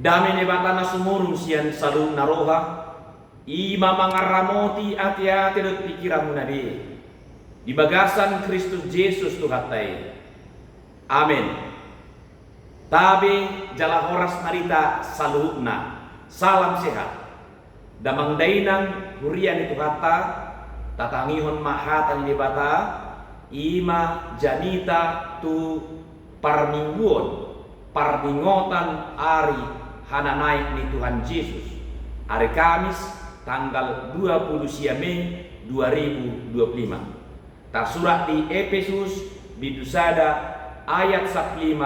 Dame ne batana sumurung sian salung naroha. Ima mangaramoti ati-ati dot pikiranmu nabi. Di bagasan Kristus Yesus Tuhatai. Amin. Tabe jala horas narita saluhna. Salam sehat. Damang dainang hurian itu kata tatangihon mahatan di bata ima janita tu parmingguon parmingotan ari hana naik ni Tuhan Yesus hari Kamis tanggal 20 Mei 2025. Tersurat di Efesus bidusada ayat 15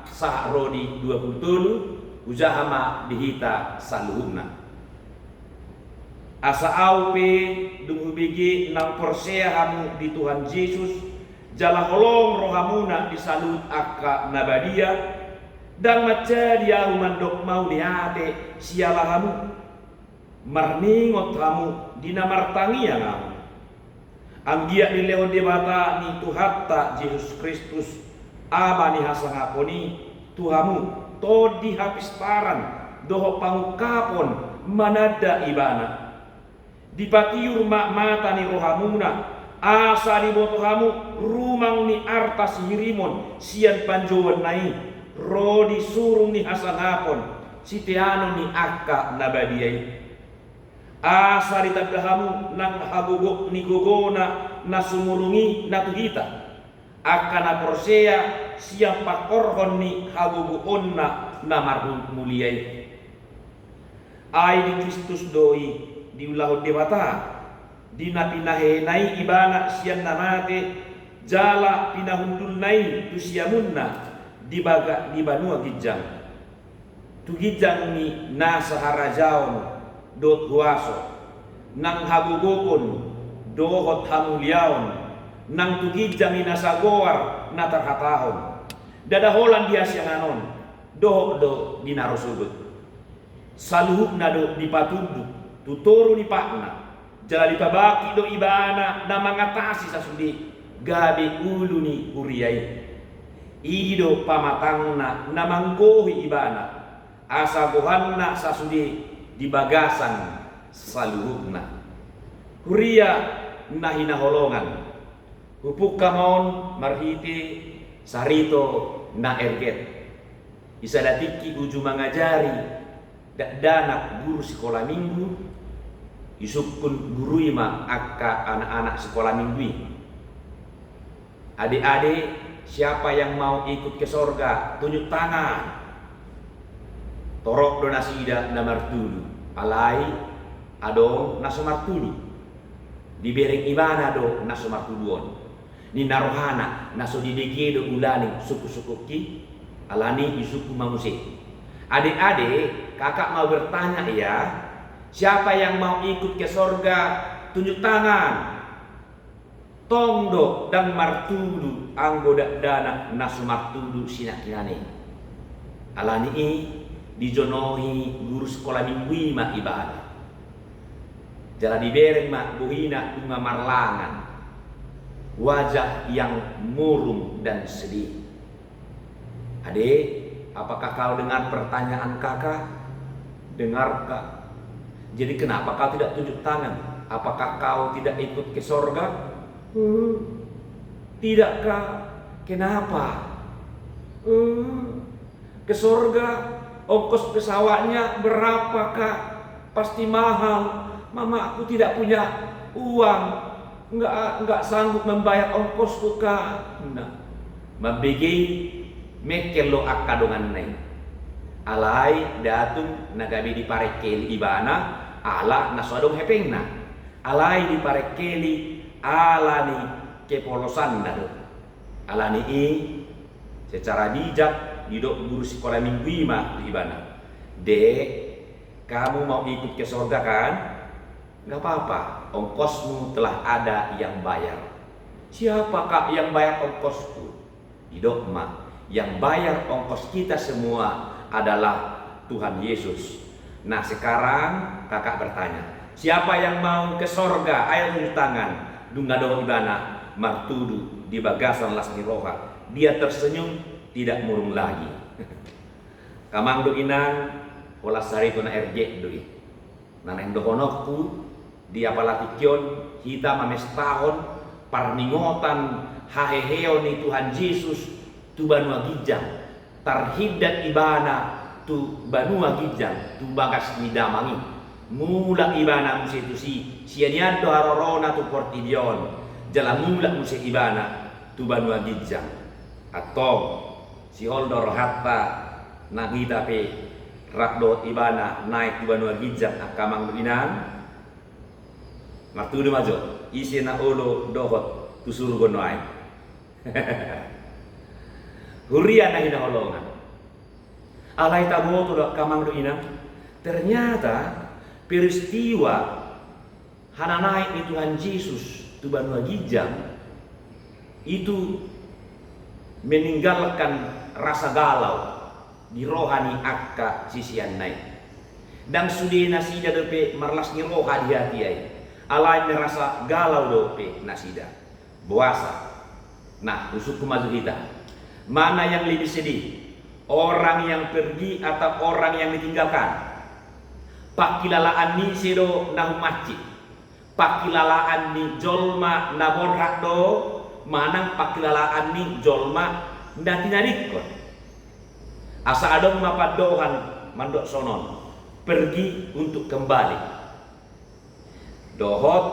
sah rodi 20 ujahama dihita saluhna. Asa aupe dunghubigi nang persea hamu di Tuhan Yesus jala holong rohamuna disalut akka nabadia dan maca dia humandok mau dihate sialah hamu marningot hamu dinamartangia hamu anggia dilehon debata ni Tuhatta Yesus Kristus abani hasangaponi tuhamu to dihapis paran doho pangukapon manada ibana dipatiur mak mata ni rohamuna asa di botohamu rumang ni artas hirimon sian panjowan nai rodi surung ni hasanapon sitiano ni akka nabadiai asa di tabdahamu nang habugok ni gogona na sumurungi na tuhita akka na porsea siang pakorhon ni habuguon na marhum muliai ai di Kristus doi diulah dewata dina pinahenai ibana sian namate jala pinahundul nai tusiamunna dibaga di banua gijang tu gijang ni nasa harajaon dot huaso nang hagugokon dohot hamuliaon nang tu gijang ni nasa goar natarhatahon dadaholan dia sianganon dohot do dinarosubut saluhuk nado dipatunduk tuturu ni pakna jala dipabaki do ibana na mangatasi sasudi gabi ulu ni uriai ido pamatangna na manggohi ibana asa gohanna sasudi di bagasan saluhukna huria nahina holongan hupuk kamon marhiti sarito na erget isadatiki uju mangajari danak guru sekolah minggu isukun guru ima akka anak-anak sekolah minggu. Adik-adik siapa yang mau ikut ke sorga tunjuk tangan. Torok donasi ida namartulu alai ado nasomartulu dibereng ibana do nasomartuluon ni narohana naso didege do ulani suku-suku ki alani isuku mamuse. Adik-adik kakak mau bertanya ya, siapa yang mau ikut ke sorga tunjuk tangan. Tongdo dan martudu anggoda dana nasu martudu sinakinane alani dijonohi guru sekolah minggu ma ibadah jala dibereng mak buhina bunga marlangan wajah yang murung dan sedih. Adik, apakah kau dengar pertanyaan kakak? Dengar kak. Jadi kenapa kau tidak tunjuk tangan? Apakah kau tidak ikut ke sorga? Tidak kak. Kenapa? Ke sorga ongkos pesawatnya berapa kak? Pasti mahal. Mama aku tidak punya uang. Enggak sanggup membayar ongkosku kak. Nah, mabigi mekel lo akadongan nai. Alai datung nagabi di parekeli ibana ala naswadong hepengna. Alai di parekeli alani kepolosan dado. Alani secara bijak didok guru sekolah minggu ima di ibana. Dek, kamu mau ikut ke surga kan? Gak apa-apa, ongkosmu telah ada yang bayar. Siapa kak yang bayar ongkosku? Didok mak, yang bayar ongkos kita semua adalah Tuhan Yesus. Nah sekarang kakak bertanya, siapa yang mau ke sorga? Ayo tunjuk tangan. Dunga dong ibana martudu di bagasan lasni roha. Dia tersenyum, tidak murung lagi. Kamang do inang olah sari tu na RJ doi. Naneng dohonokku dia palatikyon kita mamestahon parningotan haheheon ni Tuhan Yesus tu banua gijang tarhidat ibana tu banua gijang tu bagas nidamangi mula ibana musi tu sianiado harorona tu portidion jala mula musi ibana tu banua gijang atau si holdor hatta nagita pe rakdo ibana naik tu banua gijang akamang binang Martu majo isi na olo dohot tusuru gonoai. Hurian na hinaholongan. Alay tabo tu kamang ina. Ternyata peristiwa hananaik ni Tuhan Yesus tu banua gijang itu meninggalkan rasa galau di rohani akka sisian naik. Dan sudena sida depe marlas ni roha di hati ai. Alai merasa galau dope nasida buasa. Nah, usukku maju kita. Mana yang lebih sedih? Orang yang pergi atau orang yang ditinggalkan? Pakilalaan ni sedo nahu maci. Pakilalaan ni jolma naborhak do manang pakilalaan ni jolma natinarikon. Asa adong mapadohan mandok sonon pergi untuk kembali. Dohot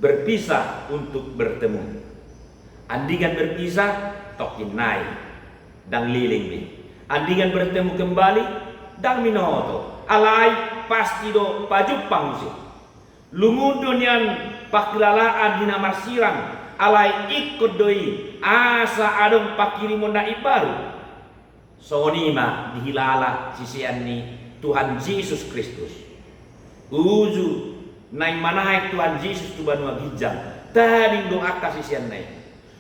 berpisah untuk bertemu. Andingan berpisah tokin naik dan liling ni. Andingan bertemu kembali dan minoto. Alai pasti do pajupang si. Lumudon yan pakilalaan dina marsirang. Alai ikut doi asa adong pakirimon na ibaru. Sonima dihilala sisian ni Tuhan Yesus Kristus. Uju naik manahai Tuhan Yesus tu banua gijang tadi dong akasisian naik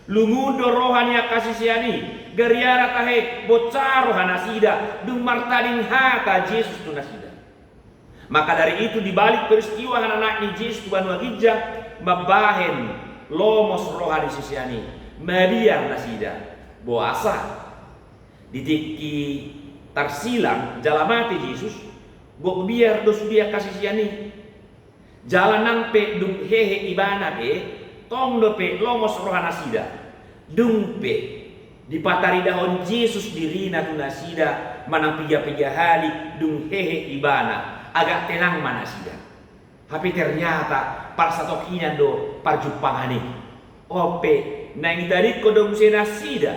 lungudo rohani akasisiani gariara tahe bocaro hanasida dung martadin hata Yesus tu nasida. Maka dari itu dibalik peristiwa anak ni Yesus tu banua gijang mabahen lomos rohani sisiani Maria nasida boasa didiki tarsilang jalamati Yesus gok biar dos dia kasisiani jalan nang pe dung hehe ibana pe tong do pe lomos rohana sida dung pe di patari dahon Yesus dirina tu nasida manang piga-piga hali dung hehe ibana agak tenang mana sida. Tapi ternyata par satokinan do parjupangani ope nang dari kodong senasida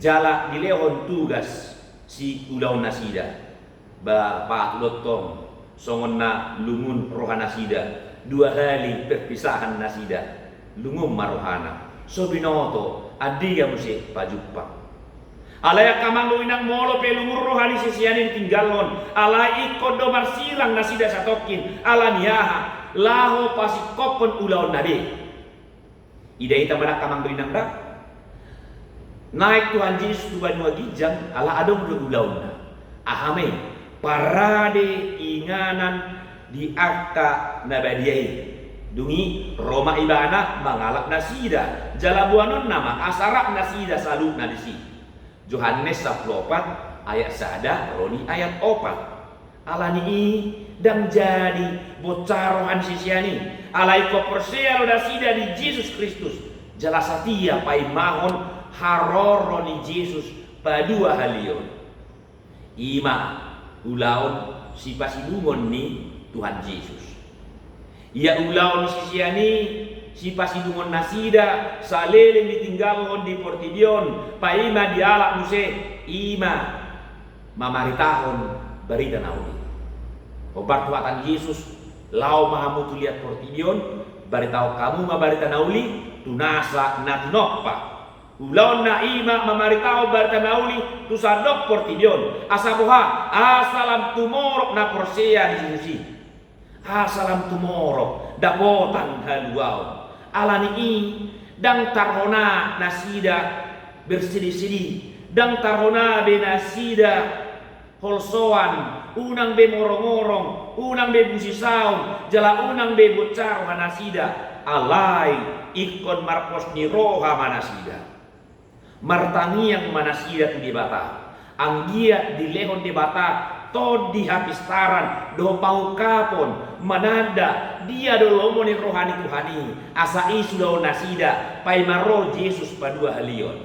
jala dilehon tugas si ulau nasida bapak lotong songon na lungun rohana sida dua kali perpisahan nasida lungum marohana so binoto adiga musi pajupang alaya kamang luinang molo pe lungur rohani sisianin tinggalon alai kodo marsilang nasida satokin alaniaha laho pasikopon ulaon nabe ida ita mana kamang luinang dak naik Tuhan Yesus tu banua gijang ala adong do ulaon ahame parade inganan di akta nabadiai dungi Roma ibana mangalak nasida jalabuanon nama asarak nasida saluk nadisi Yohanes 14 ayat sada roni ayat 4 alani dan jadi bocarohan sisiani alai ko persea nasida di Yesus Kristus jala satia pai mahon haroroni Yesus padua halion ima ulaon si pasidungon ni Tuhan Yesus. Ia ulaon sisiani si pasidungon nasida salele ditinggalon di portidion paima dialak muse ima mamaritahon berita naudi. Obat tuatan Yesus lau mahamutu lihat portidion baritau kamu mabarita nauli tunasa natinokpa. Ulaon na ima mamaritao barta nauli tu sadok portidion asabuha asalam tumorok na persea di sisi asalam tumorok dapotan haluau alani dang tarhona nasida bersedih-sedih dang tarhona benasida holsoan unang be morong-morong unang be busisaun jala unang be bocaro hanasida alai ikon marpos ni roha manasida martangi yang manasida tu di bata anggia di lehon de bata to di hapistaran do pau kapon manada dia do lomoni rohani Tuhani asa isu do nasida pai maro Yesus padua halion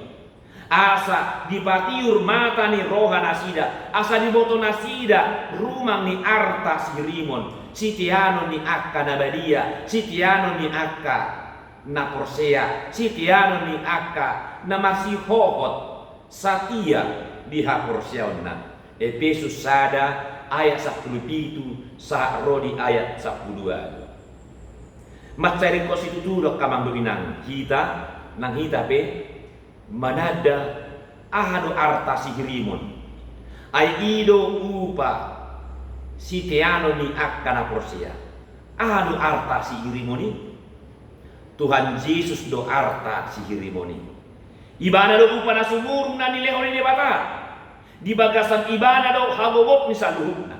asa dipatiur mata ni roha nasida asa diboto nasida rumang ni arta si rimon sitiano ni akka nabadia sitiano ni akka na Porsea sitiano ni akka na masihohot satia diha Porseona Efesus sada ayat 17 sa rodi ayat 12 macari konstitutur kamang inang kita nang hita pe manada ahadu arta sihirimon ay ido upa sitiano ni akkana Porsea ahadu arta sihirimoni Tuhan Yesus do arta sihirimoni ibana do upa na sumurung na nilehon ni bata di bagasan ibana do hagobok ni saluhukna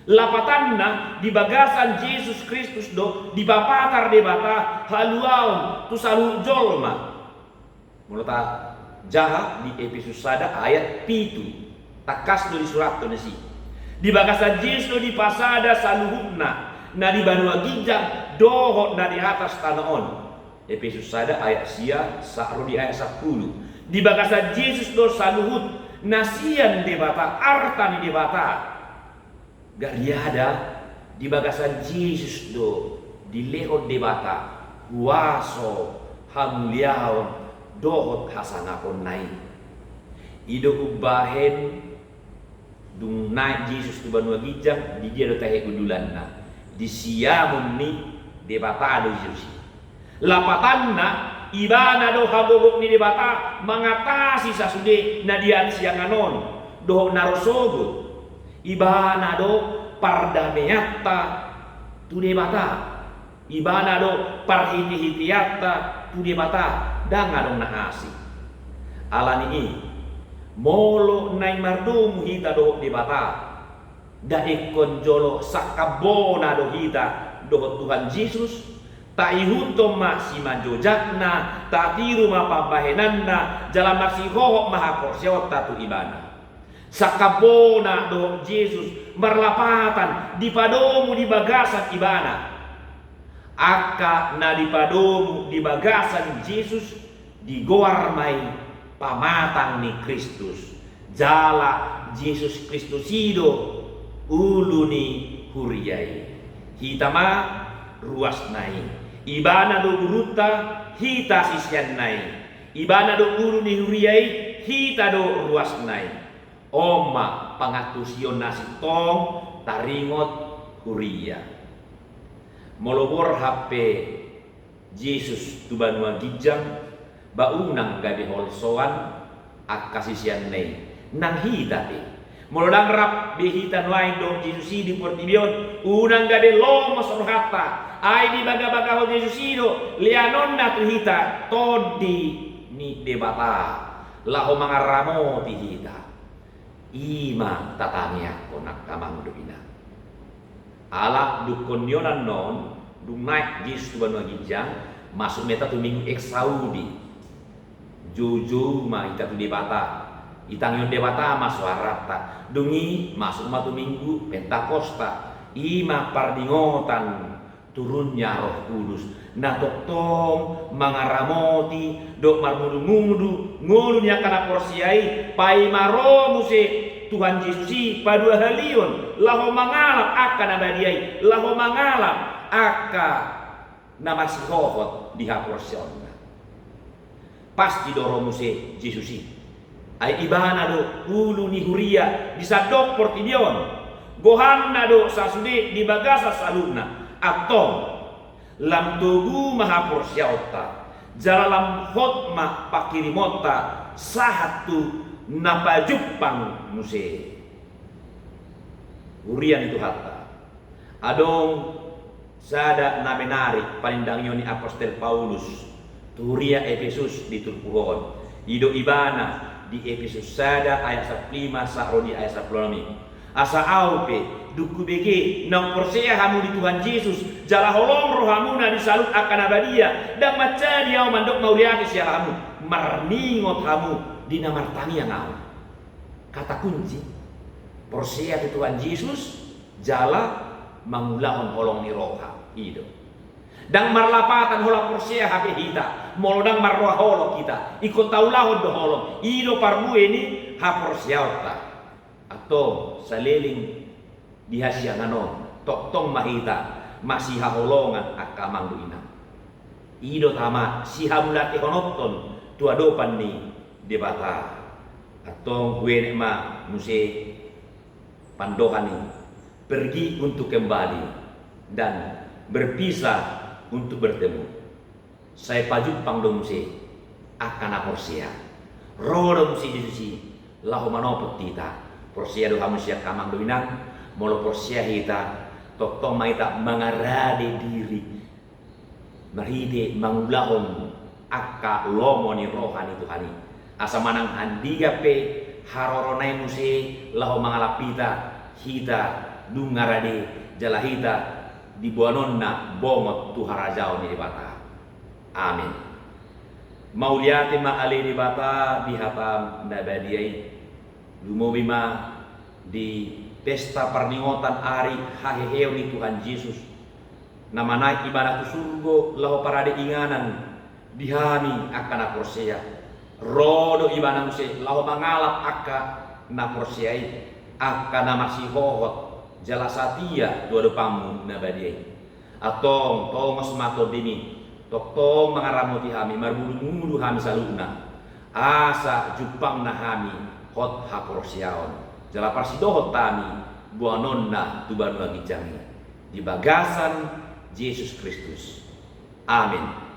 lapatanna di bagasan Yesus Kristus do di bapatar de bata haluaon tu salu jolma mulata jaha di Efesus sada ayat pitu takas do di surat to nasi di bagasan Yesus do di pasada saluhukna na di banua gijang dohot na di atas tanaon Efesus sada ayat sia sa'ro di ayat 10 di bagasan Yesus do saluhut nasian debata artan debata gak riada di bagasan Yesus do di lehon debata waso hamuliaon dohot hasanakon nai ido ubahen dung naik Yesus tu banua gijang di dia do tahe gudulanna di siamun ni debata do Yesus lapatanna ibana do habobok ni debata mengatasi sasude nadian sianganon do narosogut ibana do pardameatta tu debata ibana do parhiti-hitiatta tu debata danga dong nahasi alani i molo nai mardum hita do debata da ikon jolo sakabona do hita do Tuhan Yesus taihunto masih manjojakna tatiru mapabahenanna jalan masih hohok maha korseot tatu ibana sakabona do Yesus merlapatan di padomu di bagasan ibana akka na di padomu di bagasan Yesus di goar mai pamatang ni Kristus jala Yesus Kristus ido uluni huriai hitama ruas nai ibana do guruta hita sisian nai ibana do guru ni huriai hita do ruas nai oma pangatusion nasi tong taringot huria molobor HP Yesus tu banua gijang baunang gabe holsoan akasisian nai nang hita te molodang rap behitan lain do Yesus di portibion unang gabe lomos rohata ai di baga-baga ho Yesus ido lianonna tu hita todi ni debata laho mangaramo ti hita ima tatania konak kamang dubina ala dukon yonan non dung naik Yesus tu banua gijang masuk meta tu minggu ex Saudi jojo ma hita tu debata itang yon debata masuk arata dungi masuk matu minggu Pentakosta ima pardingotan turunnya Roh Kudus nah toktong mangaramoti dok marmudu-mudu ngulunya kana porsiai pai maro muse Tuhan Yesusi padua halion laho mangalap akan abadiai laho mangalap aka nama sihohot diha porsionna pasti doro muse Yesusi ai ibana do ulu ni huria disadok portibion gohanna do sasude di bagasa saluna atong lam tugu maha porsiauta jalalam hotma pakirimota sahatu napajupang muse urian itu hatta adong sada namenari palindangyo ni Apostel Paulus turia Efesus di turpuhon ido ibana di Efesus sada ayat 5 sahro di ayat 10 asa aupe duku bege nang Porsea hamu di Tuhan Yesus jala holong rohamu na disalut akan abadia dan maca dia mandok mauliati sia hamu marningot hamu di namartani yang au kata kunci porsia tu Tuhan Yesus jala mangulahon holong ni roha ido dang marlapatan hola porsia hape hita molodang marroha holo kita ikut taulahon do holong ido parbu ini ha porsia otta atau saliling dihasianganon tok tong mahita masih haholongan akamang duina ido tama si hamulati honoton tua dopan ni debata atau gue ma muse pandohan ini pergi untuk kembali dan berpisah untuk bertemu. Saya paju pangdom muse akan aporsia rodo muse Yesusi lahu manopot tita porsia do hamusia kamang doinang molo porsia hita totong maita mengarade diri maride mangulahon akka lomo ni rohani Tuhani asa manang handiga pe haroronai muse lahu mangalapita hita dungarade jalahita di buanonna bongot tu harajao ni bata amin mauliati ma ali di bata bihatam nabadiyai lumobima di pesta perninggotan ari haheheo ni Tuhan Yesus nama naik ibadah tu surgo lahu parade inganan dihami akan aporsia rodo ibadah muse lahu mangalap akka naporsiai akan masih hohot jala satia dua depamu nabadiai atong tongos mato dini tong mangaramuti hami marbulu hami saluna asa jupang na hami hot haporsiaon jala parsidohot tami buanonna tubanu agi jangi di bagasan Yesus Kristus amin.